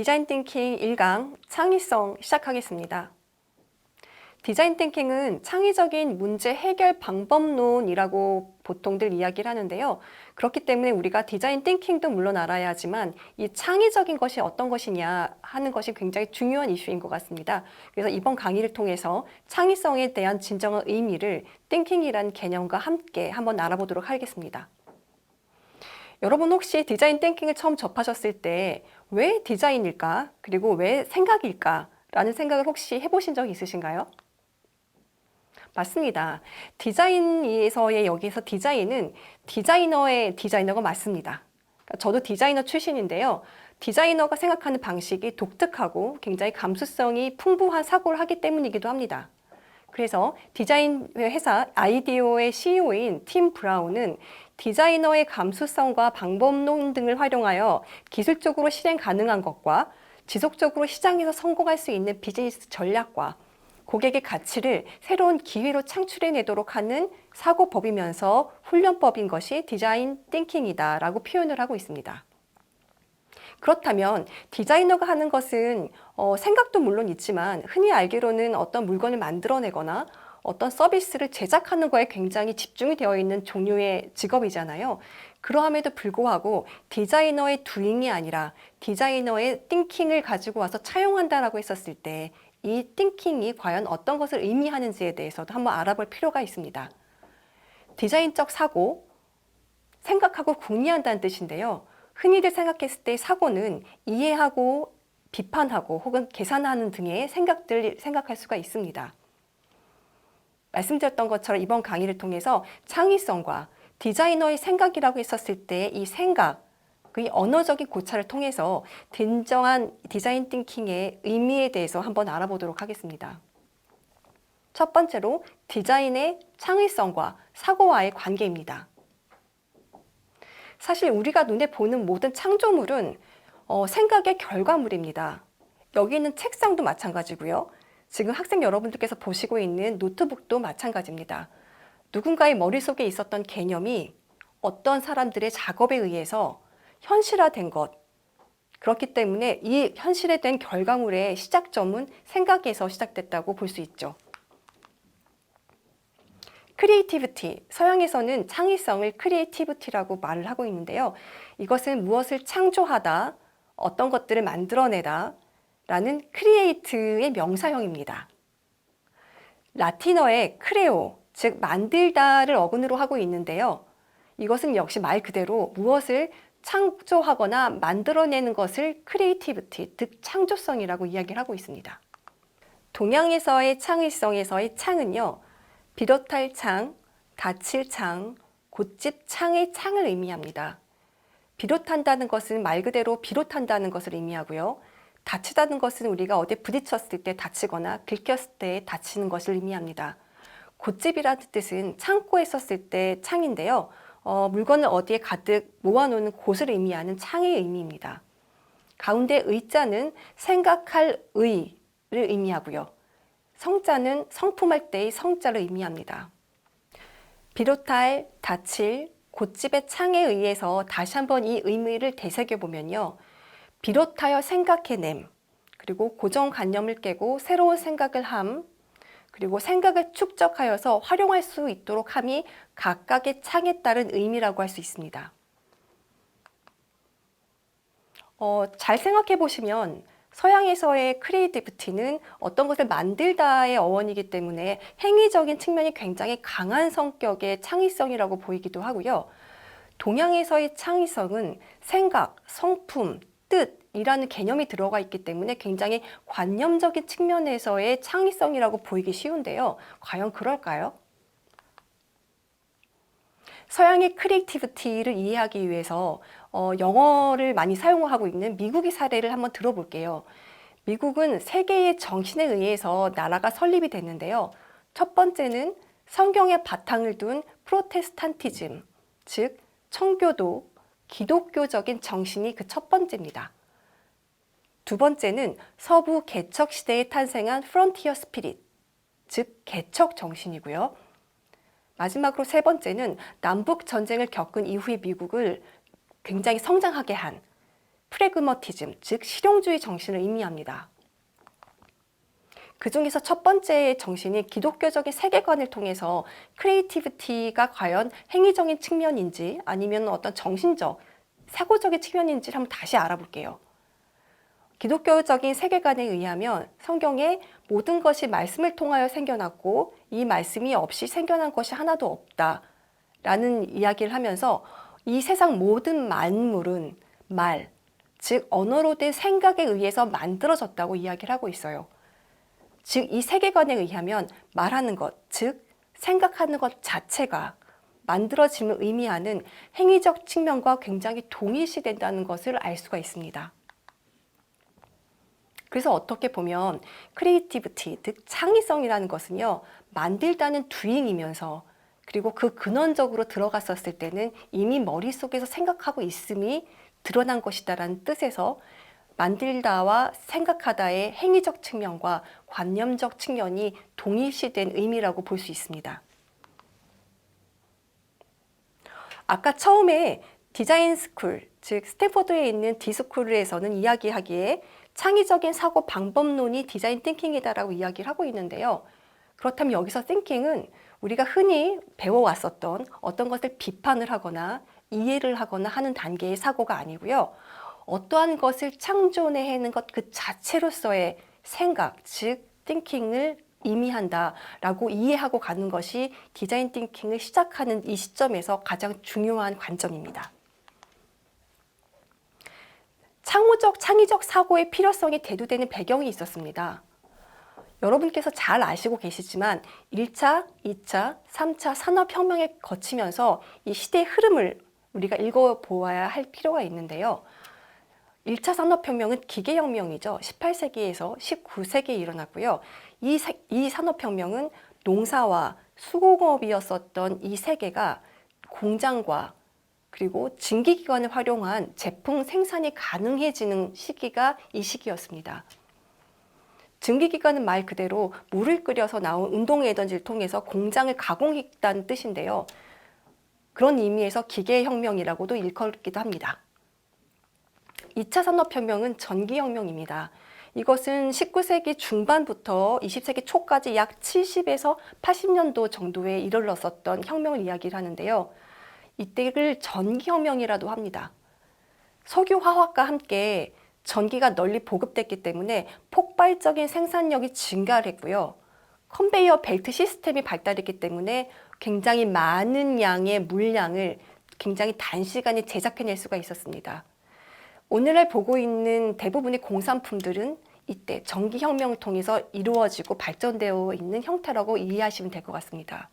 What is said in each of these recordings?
디자인 띵킹 1강 창의성 시작하겠습니다. 디자인 띵킹은 창의적인 문제 해결 방법론이라고 보통들 이야기를 하는데요. 그렇기 때문에 우리가 디자인 띵킹도 물론 알아야 하지만 이 창의적인 것이 어떤 것이냐 하는 것이 굉장히 중요한 이슈인 것 같습니다. 그래서 이번 강의를 통해서 창의성에 대한 진정한 의미를 띵킹이라는 개념과 함께 한번 알아보도록 하겠습니다. 여러분 혹시 디자인 띵킹을 처음 접하셨을 때 왜 디자인일까? 그리고 왜 생각일까? 라는 생각을 혹시 해보신 적 있으신가요? 맞습니다. 디자인에서의 여기서 디자인은 디자이너의 디자이너가 맞습니다. 그러니까 저도 디자이너 출신인데요. 디자이너가 생각하는 방식이 독특하고 굉장히 감수성이 풍부한 사고를 하기 때문이기도 합니다. 그래서 디자인 회사 아이디오의 CEO인 팀 브라운은 디자이너의 감수성과 방법론 등을 활용하여 기술적으로 실행 가능한 것과 지속적으로 시장에서 성공할 수 있는 비즈니스 전략과 고객의 가치를 새로운 기회로 창출해내도록 하는 사고법이면서 훈련법인 것이 디자인 띵킹이다라고 표현을 하고 있습니다. 그렇다면 디자이너가 하는 것은 생각도 물론 있지만 흔히 알기로는 어떤 물건을 만들어내거나 어떤 서비스를 제작하는 거에 굉장히 집중이 되어 있는 종류의 직업이잖아요. 그러함에도 불구하고 디자이너의 doing이 아니라 디자이너의 thinking을 가지고 와서 차용한다라고 했었을 때 이 thinking이 과연 어떤 것을 의미하는지에 대해서도 한번 알아볼 필요가 있습니다. 디자인적 사고, 생각하고 궁리한다는 뜻인데요. 흔히들 생각했을 때 사고는 이해하고 비판하고 혹은 계산하는 등의 생각들을 생각할 수가 있습니다. 말씀드렸던 것처럼 이번 강의를 통해서 창의성과 디자이너의 생각이라고 했었을 때 이 생각, 그 언어적인 고찰을 통해서 진정한 디자인 띵킹의 의미에 대해서 한번 알아보도록 하겠습니다. 첫 번째로 디자인의 창의성과 사고와의 관계입니다. 사실 우리가 눈에 보는 모든 창조물은 생각의 결과물입니다. 여기 있는 책상도 마찬가지고요. 지금 학생 여러분들께서 보시고 있는 노트북도 마찬가지입니다. 누군가의 머릿속에 있었던 개념이 어떤 사람들의 작업에 의해서 현실화된 것. 그렇기 때문에 이 현실화된 결과물의 시작점은 생각에서 시작됐다고 볼 수 있죠. 크리에이티비티, 서양에서는 창의성을 크리에이티비티라고 말을 하고 있는데요. 이것은 무엇을 창조하다, 어떤 것들을 만들어내다 라는 크리에이트의 명사형입니다. 라틴어의 크레오, 즉 만들다를 어근으로 하고 있는데요. 이것은 역시 말 그대로 무엇을 창조하거나 만들어내는 것을 크리에이티비티, 즉 창조성이라고 이야기를 하고 있습니다. 동양에서의 창의성에서의 창은요. 비롯할 창, 닫힐 창, 곧집 창의 창을 의미합니다. 비롯한다는 것은 말 그대로 비롯한다는 것을 의미하고요. 닫히다는 것은 우리가 어디에 부딪혔을 때 닫히거나 긁혔을 때 닫히는 것을 의미합니다. 곧집이라는 뜻은 창고에 썼을 때 창인데요. 물건을 어디에 가득 모아놓는 곳을 의미하는 창의 의미입니다. 가운데 의자는 생각할 의를 의미하고요. 성자는 성품할 때의 성자를 의미합니다. 비롯할, 닫힐, 곧집의 창에 의해서 다시 한번 이 의미를 되새겨보면요. 비롯하여 생각해냄, 그리고 고정관념을 깨고 새로운 생각을 함, 그리고 생각을 축적하여서 활용할 수 있도록 함이 각각의 창에 따른 의미라고 할 수 있습니다. 잘 생각해 보시면 서양에서의 크리에이티비티는 어떤 것을 만들다의 어원이기 때문에 행위적인 측면이 굉장히 강한 성격의 창의성이라고 보이기도 하고요. 동양에서의 창의성은 생각, 성품, 뜻이라는 개념이 들어가 있기 때문에 굉장히 관념적인 측면에서의 창의성이라고 보이기 쉬운데요. 과연 그럴까요? 서양의 크리에이티비티를 이해하기 위해서 영어를 많이 사용하고 있는 미국의 사례를 한번 들어볼게요. 미국은 세계의 정신에 의해서 나라가 설립이 됐는데요. 첫 번째는 성경의 바탕을 둔 프로테스탄티즘, 즉 청교도, 기독교적인 정신이 그 첫 번째입니다. 두 번째는 서부 개척 시대에 탄생한 프론티어 스피릿, 즉 개척 정신이고요. 마지막으로 세 번째는 남북 전쟁을 겪은 이후의 미국을 굉장히 성장하게 한 프래그머티즘, 즉 실용주의 정신을 의미합니다. 그 중에서 첫 번째 정신이 기독교적인 세계관을 통해서 크리에이티비티가 과연 행위적인 측면인지 아니면 어떤 정신적, 사고적인 측면인지를 한번 다시 알아볼게요. 기독교적인 세계관에 의하면 성경에 모든 것이 말씀을 통하여 생겨났고 이 말씀이 없이 생겨난 것이 하나도 없다라는 이야기를 하면서 이 세상 모든 만물은 말, 즉 언어로 된 생각에 의해서 만들어졌다고 이야기를 하고 있어요. 즉 이 세계관에 의하면 말하는 것, 즉 생각하는 것 자체가 만들어짐을 의미하는 행위적 측면과 굉장히 동일시된다는 것을 알 수가 있습니다. 그래서 어떻게 보면 크리에이티비티, 즉 창의성이라는 것은요, 만들다는 doing이면서 그리고 그 근원적으로 들어갔었을 때는 이미 머릿속에서 생각하고 있음이 드러난 것이다라는 뜻에서 만들다와 생각하다의 행위적 측면과 관념적 측면이 동일시된 의미라고 볼 수 있습니다. 아까 처음에 디자인 스쿨, 즉 스탠포드에 있는 디스쿨에서는 이야기하기에 창의적인 사고 방법론이 디자인 띵킹이다라고 이야기를 하고 있는데요. 그렇다면 여기서 띵킹은 우리가 흔히 배워왔었던 어떤 것을 비판을 하거나 이해를 하거나 하는 단계의 사고가 아니고요. 어떠한 것을 창조해내는 것 그 자체로서의 생각, 즉 띵킹을 의미한다라고 이해하고 가는 것이 디자인 띵킹을 시작하는 이 시점에서 가장 중요한 관점입니다. 창의적 사고의 필요성이 대두되는 배경이 있었습니다. 여러분께서 잘 아시고 계시지만 1차, 2차, 3차 산업혁명에 거치면서 이 시대의 흐름을 우리가 읽어보아야 할 필요가 있는데요. 1차 산업혁명은 기계혁명이죠. 18세기에서 19세기에 일어났고요. 이 산업혁명은 농사와 수공업이었었던 이 세계가 공장과 그리고 증기기관을 활용한 제품 생산이 가능해지는 시기가 이 시기였습니다. 증기기관은 말 그대로 물을 끓여서 나온 운동에너지를 통해서 공장을 가공했다는 뜻인데요. 그런 의미에서 기계혁명이라고도 일컬기도 합니다. 2차 산업혁명은 전기혁명입니다. 이것은 19세기 중반부터 20세기 초까지 약 70에서 80년도 정도에 이르렀었던 혁명을 이야기를 하는데요. 이때를 전기혁명이라도 합니다. 석유화학과 함께 전기가 널리 보급됐기 때문에 폭발적인 생산력이 증가를 했고요. 컨베이어 벨트 시스템이 발달했기 때문에 굉장히 많은 양의 물량을 굉장히 단시간에 제작해낼 수가 있었습니다. 오늘날 보고 있는 대부분의 공산품들은 이때 전기혁명을 통해서 이루어지고 발전되어 있는 형태라고 이해하시면 될 것 같습니다.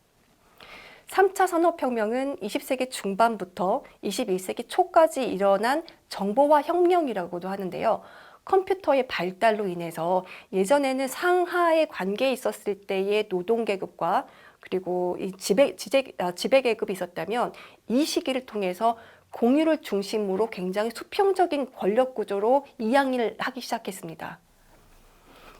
3차 산업혁명은 20세기 중반부터 21세기 초까지 일어난 정보화 혁명이라고도 하는데요. 컴퓨터의 발달로 인해서 예전에는 상하의 관계에 있었을 때의 노동계급과 그리고 이 지배계급이 있었다면 이 시기를 통해서 공유를 중심으로 굉장히 수평적인 권력 구조로 이양을 하기 시작했습니다.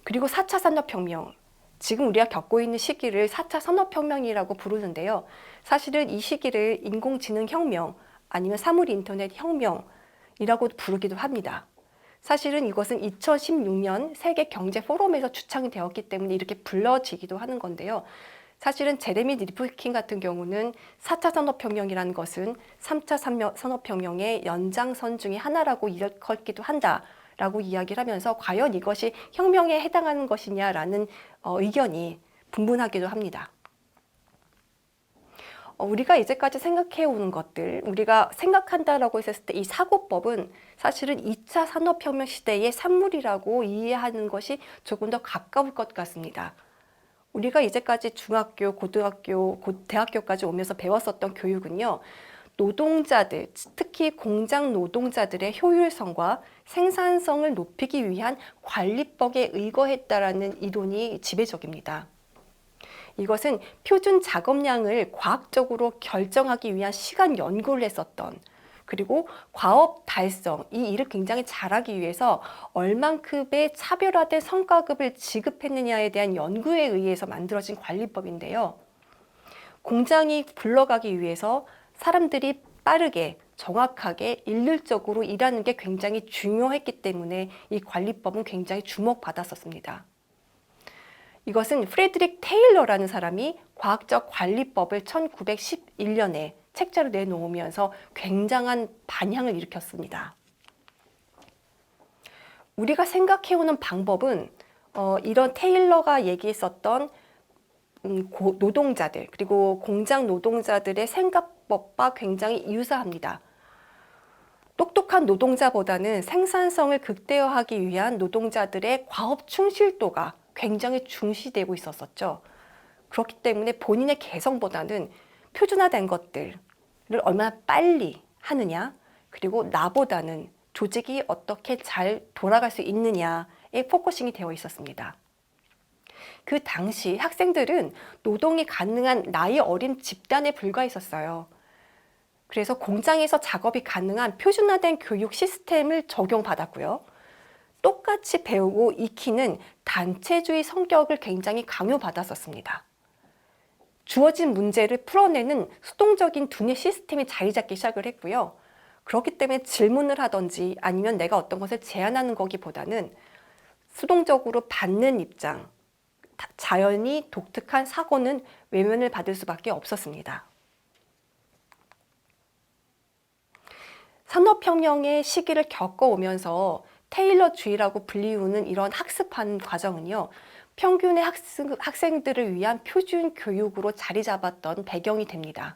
그리고 4차 산업혁명, 지금 우리가 겪고 있는 시기를 4차 산업혁명이라고 부르는데요. 사실은 이 시기를 인공지능혁명 아니면 사물인터넷 혁명이라고 부르기도 합니다. 사실은 이것은 2016년 세계경제포럼에서 주창이 되었기 때문에 이렇게 불러지기도 하는 건데요. 사실은 제레미 리프킨 같은 경우는 4차 산업혁명이라는 것은 3차 산업혁명의 연장선 중에 하나라고 일컬기도 한다라고 이야기를 하면서 과연 이것이 혁명에 해당하는 것이냐라는 의견이 분분하기도 합니다. 우리가 이제까지 생각해오는 것들, 우리가 생각한다라고 했을 때 이 사고법은 사실은 2차 산업혁명 시대의 산물이라고 이해하는 것이 조금 더 가까울 것 같습니다. 우리가 이제까지 중학교, 고등학교, 대학교까지 오면서 배웠었던 교육은요. 노동자들, 특히 공장 노동자들의 효율성과 생산성을 높이기 위한 관리법에 의거했다라는 이론이 지배적입니다. 이것은 표준 작업량을 과학적으로 결정하기 위한 시간 연구를 했었던 그리고 과업 달성, 이 일을 굉장히 잘하기 위해서 얼만큼의 차별화된 성과급을 지급했느냐에 대한 연구에 의해서 만들어진 관리법인데요. 공장이 굴러가기 위해서 사람들이 빠르게 정확하게 일률적으로 일하는 게 굉장히 중요했기 때문에 이 관리법은 굉장히 주목받았었습니다. 이것은 프레드릭 테일러라는 사람이 과학적 관리법을 1911년에 책자로 내놓으면서 굉장한 반향을 일으켰습니다. 우리가 생각해오는 방법은 이런 테일러가 얘기했었던 노동자들 그리고 공장 노동자들의 생각법과 굉장히 유사합니다. 똑똑한 노동자보다는 생산성을 극대화하기 위한 노동자들의 과업 충실도가 굉장히 중시되고 있었죠. 그렇기 때문에 본인의 개성보다는 표준화된 것들을 얼마나 빨리 하느냐, 그리고 나보다는 조직이 어떻게 잘 돌아갈 수 있느냐에 포커싱이 되어 있었습니다. 그 당시 학생들은 노동이 가능한 나이 어린 집단에 불과했었어요. 그래서 공장에서 작업이 가능한 표준화된 교육 시스템을 적용받았고요. 똑같이 배우고 익히는 단체주의 성격을 굉장히 강요받았었습니다. 주어진 문제를 풀어내는 수동적인 두뇌 시스템이 자리 잡기 시작을 했고요. 그렇기 때문에 질문을 하든지 아니면 내가 어떤 것을 제안하는 거기보다는 수동적으로 받는 입장, 자연히 독특한 사고는 외면을 받을 수밖에 없었습니다. 산업혁명의 시기를 겪어오면서 테일러주의라고 불리우는 이런 학습하는 과정은요, 평균의 학생들을 위한 표준 교육으로 자리 잡았던 배경이 됩니다.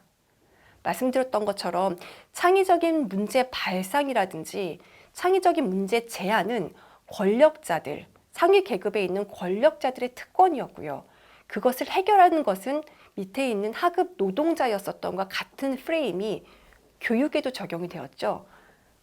말씀드렸던 것처럼 창의적인 문제 발상이라든지 창의적인 문제 제안은 권력자들, 상위 계급에 있는 권력자들의 특권이었고요. 그것을 해결하는 것은 밑에 있는 하급 노동자였었던 것과 같은 프레임이 교육에도 적용이 되었죠.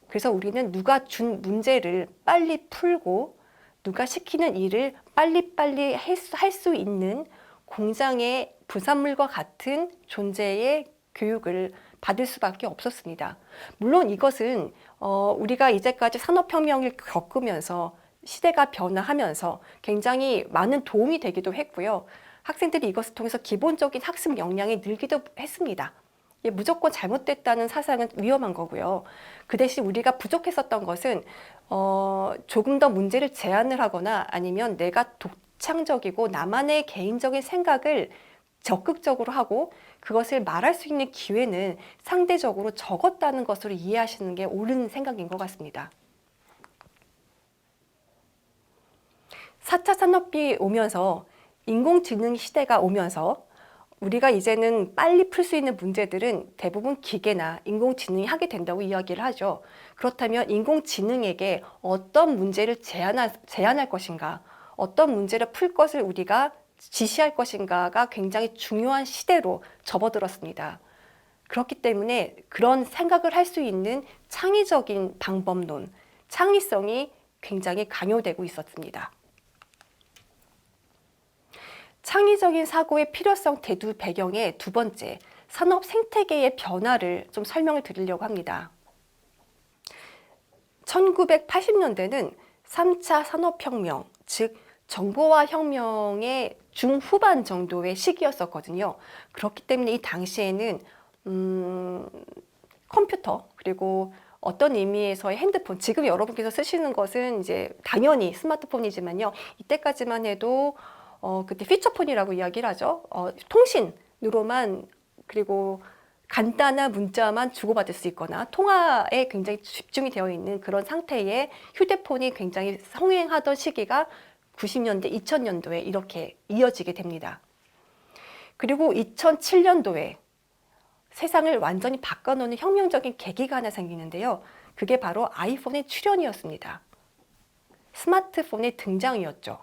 그래서 우리는 누가 준 문제를 빨리 풀고 누가 시키는 일을 빨리빨리 할 수 있는 공장의 부산물과 같은 존재의 교육을 받을 수밖에 없었습니다. 물론 이것은 우리가 이제까지 산업혁명을 겪으면서 시대가 변화하면서 굉장히 많은 도움이 되기도 했고요. 학생들이 이것을 통해서 기본적인 학습 역량이 늘기도 했습니다. 무조건 잘못됐다는 사상은 위험한 거고요. 그 대신 우리가 부족했었던 것은 조금 더 문제를 제안을 하거나 아니면 내가 독창적이고 나만의 개인적인 생각을 적극적으로 하고 그것을 말할 수 있는 기회는 상대적으로 적었다는 것으로 이해하시는 게 옳은 생각인 것 같습니다. 4차 산업이 오면서 인공지능 시대가 오면서 우리가 이제는 빨리 풀 수 있는 문제들은 대부분 기계나 인공지능이 하게 된다고 이야기를 하죠. 그렇다면 인공지능에게 어떤 문제를 제안할 것인가, 어떤 문제를 풀 것을 우리가 지시할 것인가가 굉장히 중요한 시대로 접어들었습니다. 그렇기 때문에 그런 생각을 할 수 있는 창의적인 방법론, 창의성이 굉장히 강요되고 있었습니다. 창의적인 사고의 필요성 대두 배경의 두 번째, 산업 생태계의 변화를 좀 설명을 드리려고 합니다. 1980년대는 3차 산업혁명, 즉 정보화 혁명의 중후반 정도의 시기였었거든요. 그렇기 때문에 이 당시에는 컴퓨터 그리고 어떤 의미에서의 핸드폰, 지금 여러분께서 쓰시는 것은 이제 당연히 스마트폰이지만요. 이때까지만 해도 그때 피처폰이라고 이야기를 하죠. 통신으로만 그리고 간단한 문자만 주고받을 수 있거나 통화에 굉장히 집중이 되어 있는 그런 상태의 휴대폰이 굉장히 성행하던 시기가 90년대, 2000년도에 이렇게 이어지게 됩니다. 그리고 2007년도에 세상을 완전히 바꿔놓는 혁명적인 계기가 하나 생기는데요. 그게 바로 아이폰의 출현이었습니다. 스마트폰의 등장이었죠.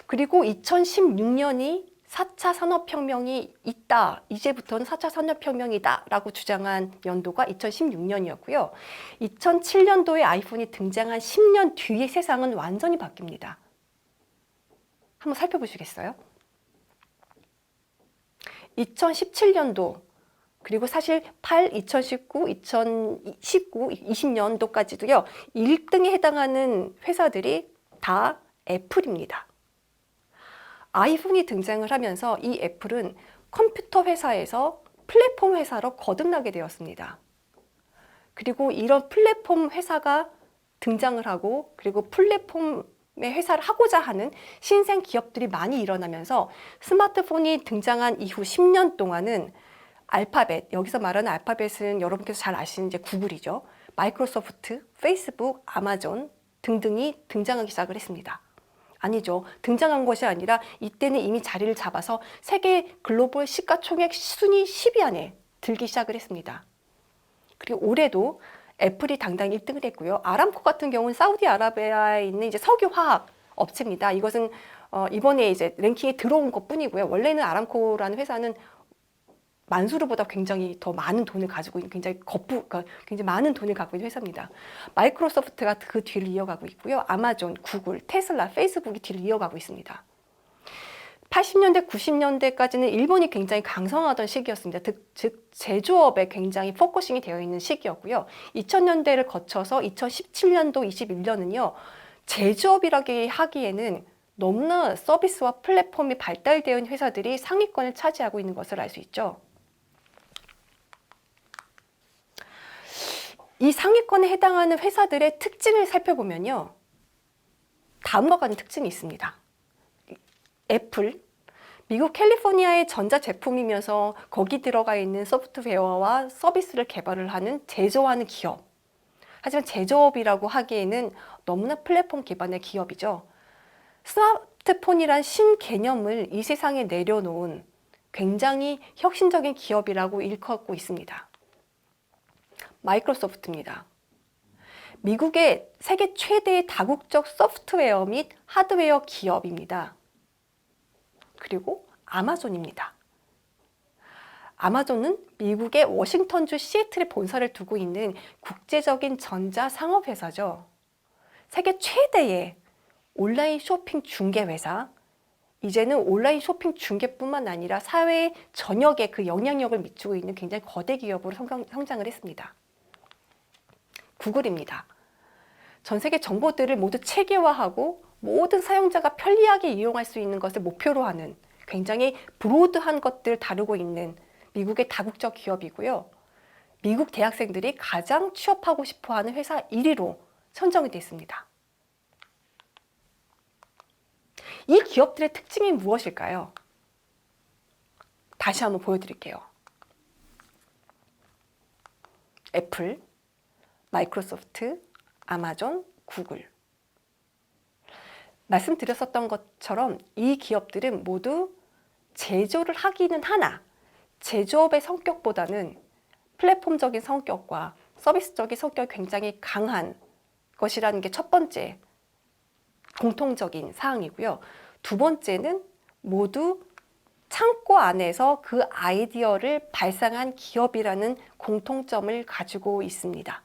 그리고 2016년이 4차 산업혁명이 있다. 이제부터는 4차 산업혁명이다. 라고 주장한 연도가 2016년이었고요. 2007년도에 아이폰이 등장한 10년 뒤에 세상은 완전히 바뀝니다. 한번 살펴보시겠어요? 2017년도 그리고 사실 2019, 2019, 20년도까지도요. 1등에 해당하는 회사들이 다 애플입니다. 아이폰이 등장을 하면서 이 애플은 컴퓨터 회사에서 플랫폼 회사로 거듭나게 되었습니다. 그리고 이런 플랫폼 회사가 등장을 하고 그리고 플랫폼의 회사를 하고자 하는 신생 기업들이 많이 일어나면서 스마트폰이 등장한 이후 10년 동안은 알파벳, 여기서 말하는 알파벳은 여러분께서 잘 아시는 이제 구글이죠. 마이크로소프트, 페이스북, 아마존 등등이 등장하기 시작을 했습니다. 아니죠. 등장한 것이 아니라 이때는 이미 자리를 잡아서 세계 글로벌 시가총액 순위 10위 안에 들기 시작을 했습니다. 그리고 올해도 애플이 당당히 1등을 했고요. 아람코 같은 경우는 사우디아라비아에 있는 이제 석유화학 업체입니다. 이것은 이번에 이제 랭킹에 들어온 것 뿐이고요. 원래는 아람코라는 회사는 만수르보다 굉장히 더 많은 돈을 가지고 있는 그러니까 굉장히 많은 돈을 갖고 있는 회사입니다. 마이크로소프트가 그 뒤를 이어가고 있고요. 아마존, 구글, 테슬라, 페이스북이 뒤를 이어가고 있습니다. 80년대, 90년대까지는 일본이 굉장히 강성하던 시기였습니다. 즉 제조업에 굉장히 포커싱이 되어 있는 시기였고요. 2000년대를 거쳐서 2017년도, 21년은요. 제조업이라기 하기에는 너무나 서비스와 플랫폼이 발달되어 있는 회사들이 상위권을 차지하고 있는 것을 알 수 있죠. 이 상위권에 해당하는 회사들의 특징을 살펴보면요. 다음과 같은 특징이 있습니다. 애플, 미국 캘리포니아의 전자제품이면서 거기 들어가 있는 소프트웨어와 서비스를 개발을 하는 제조하는 기업. 하지만 제조업이라고 하기에는 너무나 플랫폼 기반의 기업이죠. 스마트폰이란 신개념을 이 세상에 내려놓은 굉장히 혁신적인 기업이라고 일컫고 있습니다. 마이크로소프트입니다. 미국의 세계 최대의 다국적 소프트웨어 및 하드웨어 기업입니다. 그리고 아마존입니다. 아마존은 미국의 워싱턴주 시애틀에 본사를 두고 있는 국제적인 전자상업회사죠. 세계 최대의 온라인 쇼핑 중개 회사, 이제는 온라인 쇼핑 중개뿐만 아니라 사회 전역에 그 영향력을 미치고 있는 굉장히 거대 기업으로 성장을 했습니다. 구글입니다. 전 세계 정보들을 모두 체계화하고 모든 사용자가 편리하게 이용할 수 있는 것을 목표로 하는 굉장히 브로드한 것들을 다루고 있는 미국의 다국적 기업이고요. 미국 대학생들이 가장 취업하고 싶어하는 회사 1위로 선정이 됐습니다. 이 기업들의 특징이 무엇일까요? 다시 한번 보여드릴게요. 애플, 마이크로소프트, 아마존, 구글. 말씀드렸었던 것처럼 이 기업들은 모두 제조를 하기는 하나 제조업의 성격보다는 플랫폼적인 성격과 서비스적인 성격이 굉장히 강한 것이라는 게 첫 번째 공통적인 사항이고요. 두 번째는 모두 창고 안에서 그 아이디어를 발상한 기업이라는 공통점을 가지고 있습니다.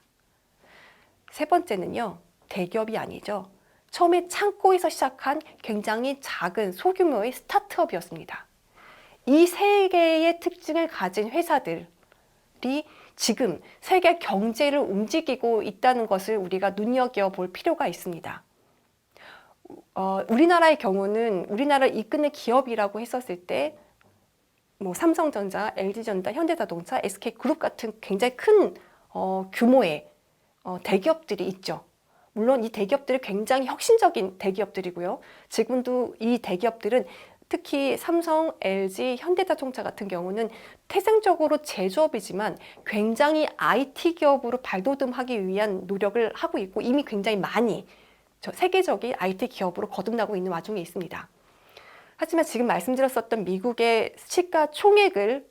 세 번째는요, 대기업이 아니죠. 처음에 창고에서 시작한 굉장히 작은 소규모의 스타트업이었습니다. 이 세 개의 특징을 가진 회사들이 지금 세계 경제를 움직이고 있다는 것을 우리가 눈여겨볼 필요가 있습니다. 우리나라의 경우는 우리나라를 이끄는 기업이라고 했었을 때 삼성전자, LG전자, 현대자동차, SK그룹 같은 굉장히 큰 규모의 대기업들이 있죠. 물론 이 대기업들이 굉장히 혁신적인 대기업들이고요. 지금도 이 대기업들은 특히 삼성, LG, 현대자동차 같은 경우는 태생적으로 제조업이지만 굉장히 IT 기업으로 발돋움하기 위한 노력을 하고 있고 이미 굉장히 많이 세계적인 IT 기업으로 거듭나고 있는 와중에 있습니다. 하지만 지금 말씀드렸었던 미국의 시가총액을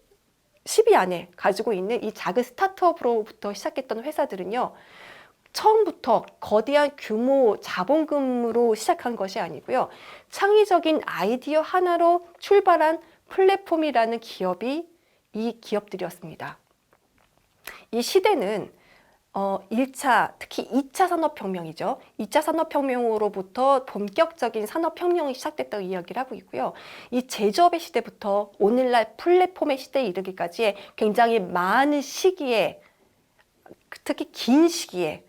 10위 안에 가지고 있는 이 작은 스타트업으로부터 시작했던 회사들은요. 처음부터 거대한 규모 자본금으로 시작한 것이 아니고요. 창의적인 아이디어 하나로 출발한 플랫폼이라는 기업이 이 기업들이었습니다. 이 시대는 1차, 특히 2차 산업혁명이죠. 2차 산업혁명으로부터 본격적인 산업혁명이 시작됐다고 이야기를 하고 있고요. 이 제조업의 시대부터 오늘날 플랫폼의 시대에 이르기까지의 굉장히 많은 시기에, 특히 긴 시기에,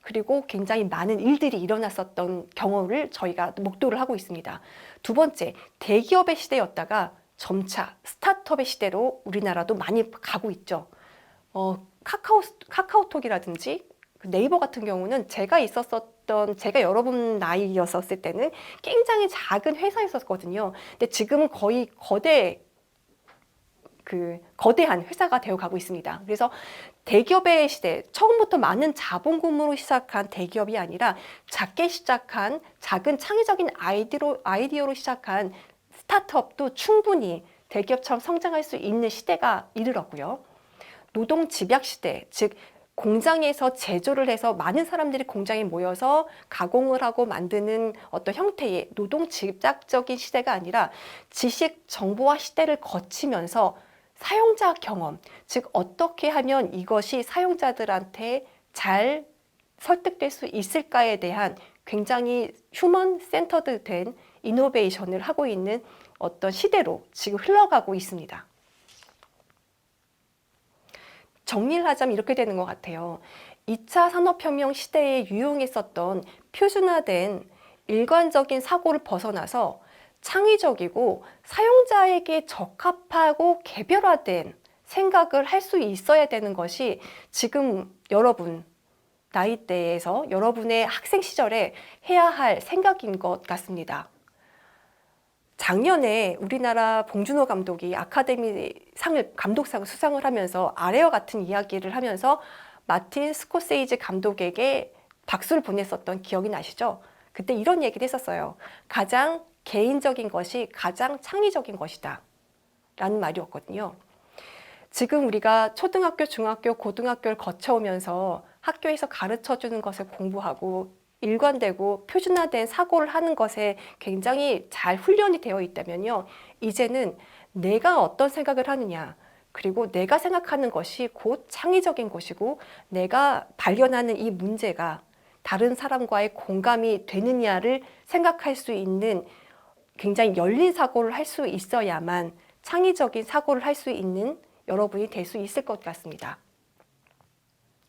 그리고 굉장히 많은 일들이 일어났었던 경험을 저희가 목도를 하고 있습니다. 두 번째, 대기업의 시대였다가 점차 스타트업의 시대로 우리나라도 많이 가고 있죠. 카카오톡이라든지 네이버 같은 경우는 제가 여러분 나이였었을 때는 굉장히 작은 회사였었거든요. 근데 지금은 거의 거대한 회사가 되어 가고 있습니다. 그래서 대기업의 시대, 처음부터 많은 자본금으로 시작한 대기업이 아니라 작게 시작한 작은 창의적인 아이디어로 시작한 스타트업도 충분히 대기업처럼 성장할 수 있는 시대가 이르렀고요. 노동 집약 시대, 즉 공장에서 제조를 해서 많은 사람들이 공장에 모여서 가공을 하고 만드는 어떤 형태의 노동 집약적인 시대가 아니라 지식 정보화 시대를 거치면서 사용자 경험, 즉 어떻게 하면 이것이 사용자들한테 잘 설득될 수 있을까에 대한 굉장히 휴먼 센터드 된 이노베이션을 하고 있는 어떤 시대로 지금 흘러가고 있습니다. 정리를 하자면 이렇게 되는 것 같아요. 2차 산업혁명 시대에 유용했었던 표준화된 일관적인 사고를 벗어나서 창의적이고 사용자에게 적합하고 개별화된 생각을 할 수 있어야 되는 것이 지금 여러분 나이대에서 여러분의 학생 시절에 해야 할 생각인 것 같습니다. 작년에 우리나라 봉준호 감독이 아카데미 감독상을 수상을 하면서 아래와 같은 이야기를 하면서 마틴 스코세이지 감독에게 박수를 보냈었던 기억이 나시죠? 그때 이런 얘기를 했었어요. 가장 개인적인 것이 가장 창의적인 것이다 라는 말이었거든요. 지금 우리가 초등학교, 중학교, 고등학교를 거쳐오면서 학교에서 가르쳐주는 것을 공부하고 일관되고 표준화된 사고를 하는 것에 굉장히 잘 훈련이 되어 있다면요. 이제는 내가 어떤 생각을 하느냐, 그리고 내가 생각하는 것이 곧 창의적인 것이고 내가 발견하는 이 문제가 다른 사람과의 공감이 되느냐를 생각할 수 있는 굉장히 열린 사고를 할 수 있어야만 창의적인 사고를 할 수 있는 여러분이 될 수 있을 것 같습니다.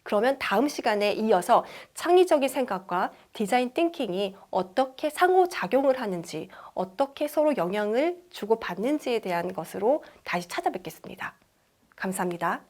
그러면 다음 시간에 이어서 창의적인 생각과 디자인 띵킹이 어떻게 상호작용을 하는지, 어떻게 서로 영향을 주고받는지에 대한 것으로 다시 찾아뵙겠습니다. 감사합니다.